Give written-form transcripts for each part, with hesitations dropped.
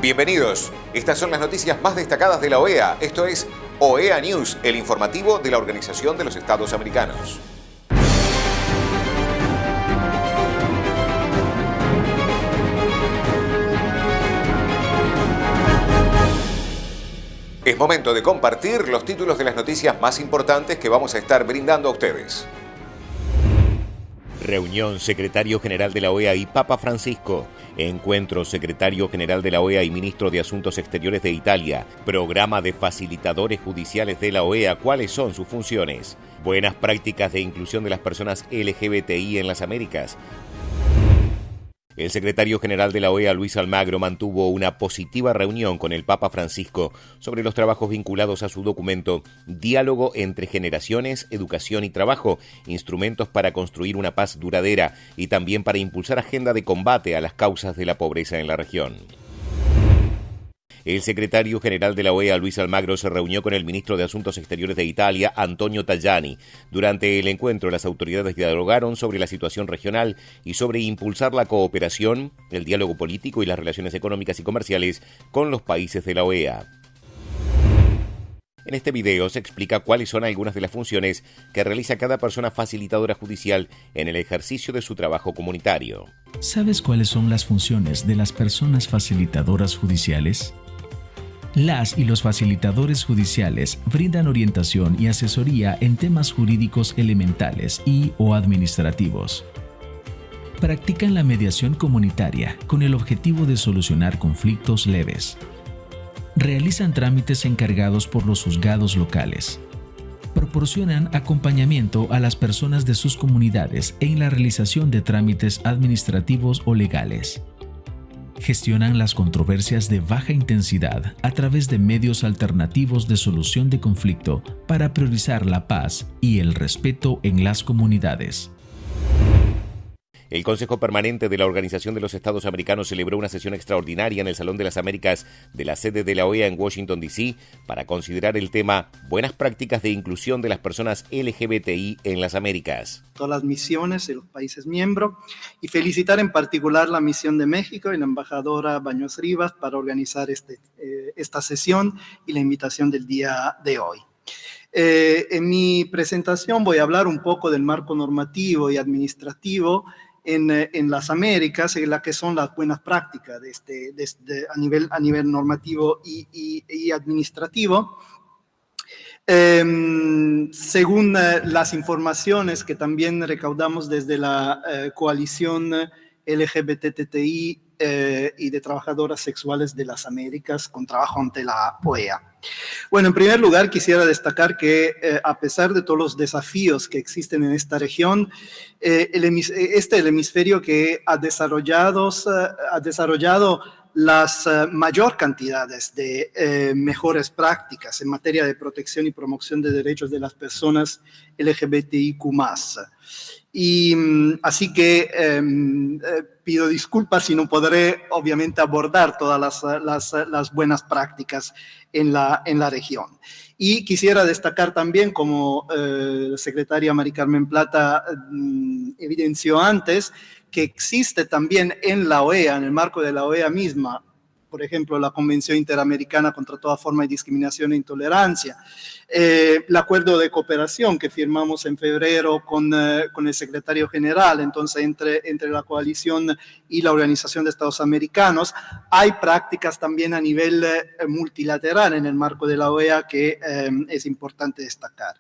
Bienvenidos. Estas son las noticias más destacadas de la OEA. Esto es OEA News, el informativo de la Organización de los Estados Americanos. Es momento de compartir los títulos de las noticias más importantes que vamos a estar brindando a ustedes. Reunión Secretario General de la OEA y Papa Francisco. Encuentro Secretario General de la OEA y Ministro de Asuntos Exteriores de Italia. Programa de facilitadores judiciales de la OEA. ¿Cuáles son sus funciones? Buenas prácticas de inclusión de las personas LGBTI en las Américas. El secretario general de la OEA, Luis Almagro, mantuvo una positiva reunión con el Papa Francisco sobre los trabajos vinculados a su documento Diálogo entre Generaciones, Educación y Trabajo, instrumentos para construir una paz duradera y también para impulsar agenda de combate a las causas de la pobreza en la región. El secretario general de la OEA, Luis Almagro, se reunió con el ministro de Asuntos Exteriores de Italia, Antonio Tajani. Durante el encuentro, las autoridades dialogaron sobre la situación regional y sobre impulsar la cooperación, el diálogo político y las relaciones económicas y comerciales con los países de la OEA. En este video se explica cuáles son algunas de las funciones que realiza cada persona facilitadora judicial en el ejercicio de su trabajo comunitario. ¿Sabes cuáles son las funciones de las personas facilitadoras judiciales? Las y los facilitadores judiciales brindan orientación y asesoría en temas jurídicos elementales y/o administrativos. Practican la mediación comunitaria con el objetivo de solucionar conflictos leves. Realizan trámites encargados por los juzgados locales. Proporcionan acompañamiento a las personas de sus comunidades en la realización de trámites administrativos o legales. Gestionan las controversias de baja intensidad a través de medios alternativos de solución de conflicto para priorizar la paz y el respeto en las comunidades. El Consejo Permanente de la Organización de los Estados Americanos celebró una sesión extraordinaria en el Salón de las Américas de la sede de la OEA en Washington, D.C. para considerar el tema Buenas prácticas de inclusión de las personas LGBTI en las Américas. Todas las misiones de los países miembros y felicitar en particular la misión de México y la embajadora Baños Rivas para organizar esta sesión y la invitación del día de hoy. En mi presentación voy a hablar un poco del marco normativo y administrativo en las Américas, en la que son las buenas prácticas a nivel normativo y administrativo. Según las informaciones que también recaudamos desde la coalición LGBTTI y de trabajadoras sexuales de las Américas con trabajo ante la OEA. Bueno, en primer lugar quisiera destacar que a pesar de todos los desafíos que existen en esta región, el hemisferio que ha desarrollado las mayor cantidades de mejores prácticas en materia de protección y promoción de derechos de las personas LGBTIQ+. Y así que pido disculpas si no podré obviamente abordar todas las buenas prácticas en la región. Y quisiera destacar también, como la secretaria Mari Carmen Plata evidenció antes, que existe también en la OEA, en el marco de la OEA misma, por ejemplo, la Convención Interamericana contra toda forma de discriminación e intolerancia, el acuerdo de cooperación que firmamos en febrero con el secretario general, entonces entre la coalición y la Organización de Estados Americanos, hay prácticas también a nivel multilateral en el marco de la OEA que es importante destacar.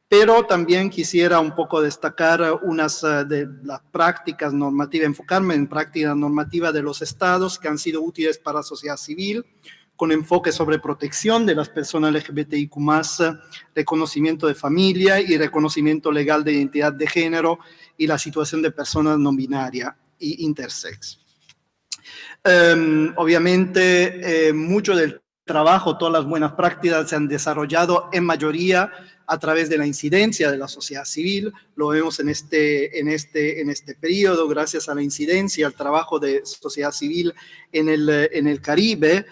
Pero también quisiera un poco destacar unas de las prácticas normativas, enfocarme en prácticas normativas de los estados que han sido útiles para la sociedad civil, con enfoque sobre protección de las personas LGBTIQ+, reconocimiento de familia y reconocimiento legal de identidad de género y la situación de personas no binarias y intersex. Obviamente, mucho del trabajo, todas las buenas prácticas se han desarrollado en mayoría a través de la incidencia de la sociedad civil. Lo vemos en este periodo, gracias a la incidencia, al trabajo de sociedad civil en el Caribe,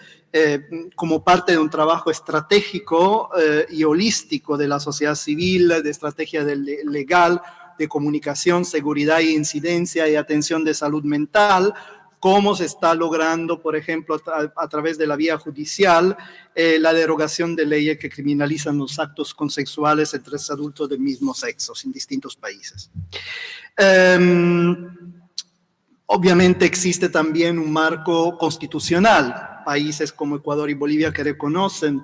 como parte de un trabajo estratégico y holístico de la sociedad civil, de estrategia legal, de comunicación, seguridad e incidencia y atención de salud mental, cómo se está logrando, por ejemplo, a través de la vía judicial, la derogación de leyes que criminalizan los actos consensuales entre adultos del mismo sexo en distintos países. Obviamente existe también un marco constitucional, países como Ecuador y Bolivia que reconocen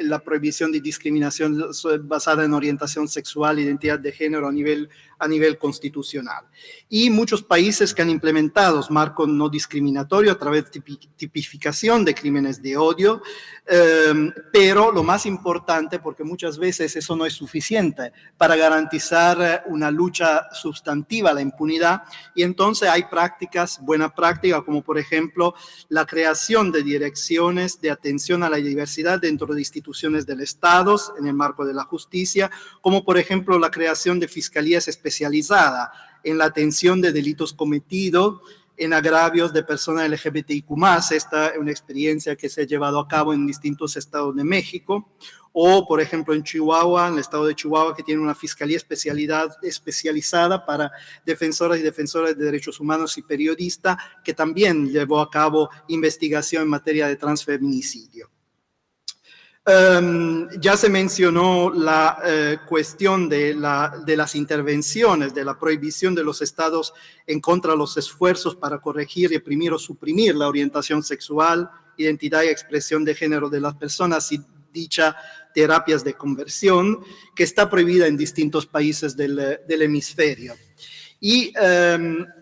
la prohibición de discriminación basada en orientación sexual, identidad de género a nivel constitucional. Y muchos países que han implementado marcos no discriminatorios a través de tipificación de crímenes de odio, pero lo más importante, porque muchas veces eso no es suficiente para garantizar una lucha sustantiva a la impunidad, y entonces hay prácticas, buena práctica, como por ejemplo la creación de direcciones de atención a la diversidad dentro de instituciones del Estado en el marco de la justicia, como por ejemplo la creación de fiscalías especializadas en la atención de delitos cometidos en agravios de personas LGBTIQ+. Esta es una experiencia que se ha llevado a cabo en distintos estados de México, o por ejemplo en Chihuahua, en el estado de Chihuahua, que tiene una fiscalía especializada para defensoras y defensores de derechos humanos y periodistas, que también llevó a cabo investigación en materia de transfeminicidio. Ya se mencionó la cuestión de las intervenciones, de la prohibición de los estados en contra de los esfuerzos para corregir, reprimir o suprimir la orientación sexual, identidad y expresión de género de las personas y dichas terapias de conversión, que está prohibida en distintos países del hemisferio. Y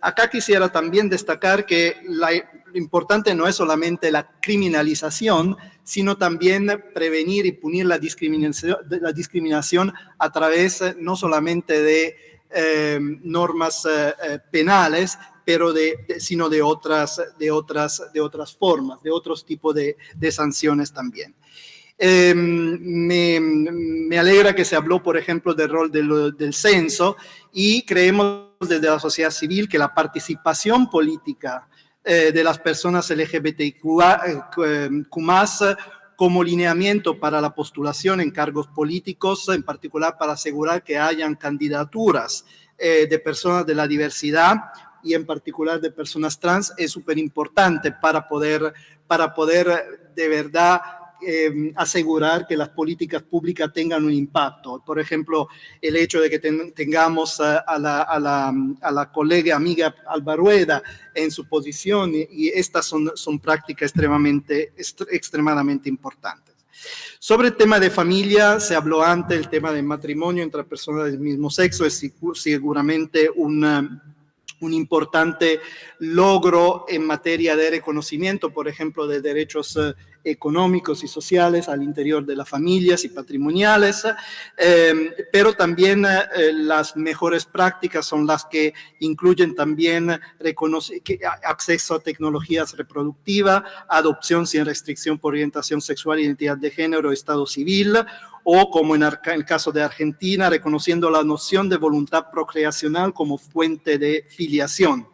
acá quisiera también destacar que lo importante no es solamente la criminalización, sino también prevenir y punir la discriminación a través no solamente de normas penales, sino de otras formas, de otros tipos de sanciones también. Me alegra que se habló, por ejemplo, del rol del censo, y creemos desde la sociedad civil que la participación política de las personas LGBTIQ+ como lineamiento para la postulación en cargos políticos, en particular para asegurar que hayan candidaturas de personas de la diversidad y en particular de personas trans, es súper importante para poder de verdad asegurar que las políticas públicas tengan un impacto. Por ejemplo, el hecho de que tengamos a la colega, amiga Alba en su posición, y estas son prácticas extremadamente importantes. Sobre el tema de familia, se habló antes, el tema del matrimonio entre personas del mismo sexo es seguramente un importante logro en materia de reconocimiento, por ejemplo, de derechos económicos y sociales al interior de las familias y patrimoniales, pero también las mejores prácticas son las que incluyen también acceso a tecnologías reproductivas, adopción sin restricción por orientación sexual, identidad de género, estado civil, o como en el caso de Argentina, reconociendo la noción de voluntad procreacional como fuente de filiación,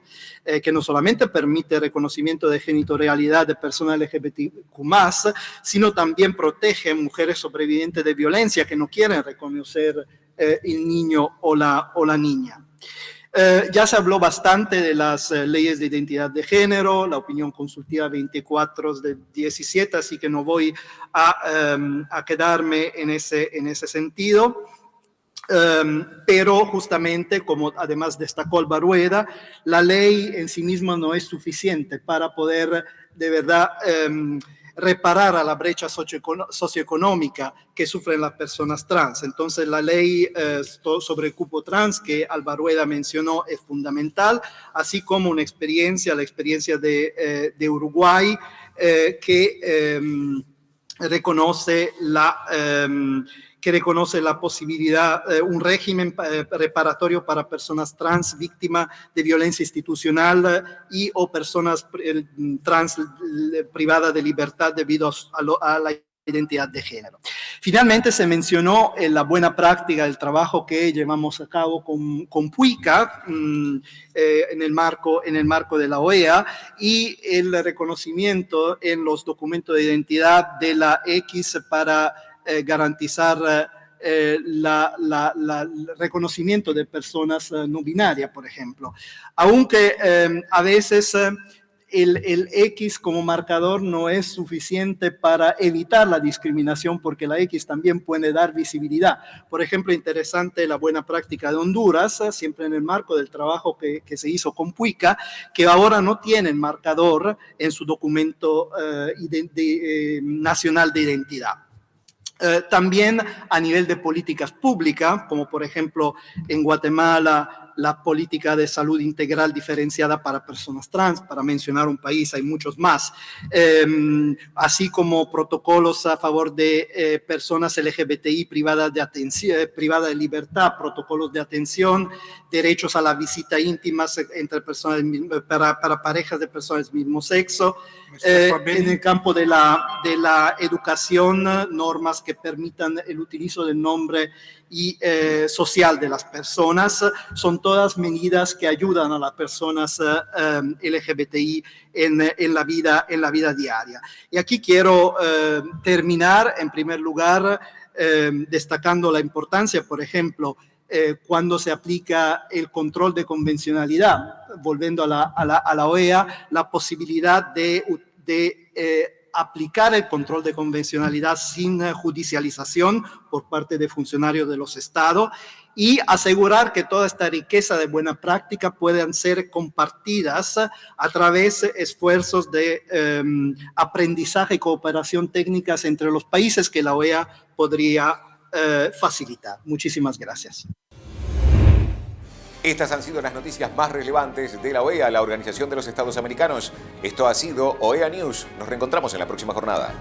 que no solamente permite el reconocimiento de genitorialidad de personas LGBTQ+, sino también protege a mujeres sobrevivientes de violencia que no quieren reconocer el niño o la niña. Ya se habló bastante de las leyes de identidad de género, la opinión consultiva 24 de 17, así que no voy a quedarme en ese sentido. Pero justamente, como además destacó Alba Rueda, la ley en sí misma no es suficiente para poder de verdad reparar a la brecha socioeconómica que sufren las personas trans. Entonces, la ley sobre el cupo trans que Alba Rueda mencionó es fundamental, así como la experiencia de Uruguay, que reconoce la posibilidad, un régimen reparatorio para personas trans víctimas de violencia institucional y o personas trans privadas de libertad debido a la identidad de género. Finalmente se mencionó la buena práctica del trabajo que llevamos a cabo con PUICA en el marco de la OEA y el reconocimiento en los documentos de identidad de la X para garantizar el reconocimiento de personas no binarias, por ejemplo. Aunque a veces el X como marcador no es suficiente para evitar la discriminación, porque la X también puede dar visibilidad. Por ejemplo, interesante la buena práctica de Honduras, siempre en el marco del trabajo que se hizo con PUICA, que ahora no tienen marcador en su documento nacional de identidad. También a nivel de políticas públicas, como por ejemplo en Guatemala, la política de salud integral diferenciada para personas trans, para mencionar un país, hay muchos más, así como protocolos a favor de personas LGBTI privadas de atención, privada de libertad, protocolos de atención, derechos a la visita íntima entre personas, para parejas de personas del mismo sexo, en el campo de la educación, normas que permitan el utilizo del nombre y social de las personas. Son todas medidas que ayudan a las personas LGBTI en la vida diaria. Y aquí quiero terminar, en primer lugar, destacando la importancia, por ejemplo, cuando se aplica el control de convencionalidad, volviendo a la OEA, la posibilidad de aplicar el control de convencionalidad sin judicialización por parte de funcionarios de los estados y asegurar que toda esta riqueza de buena práctica puedan ser compartidas a través de esfuerzos de aprendizaje y cooperación técnicas entre los países que la OEA podría facilitar. Muchísimas gracias. Estas han sido las noticias más relevantes de la OEA, la Organización de los Estados Americanos. Esto ha sido OEA News. Nos reencontramos en la próxima jornada.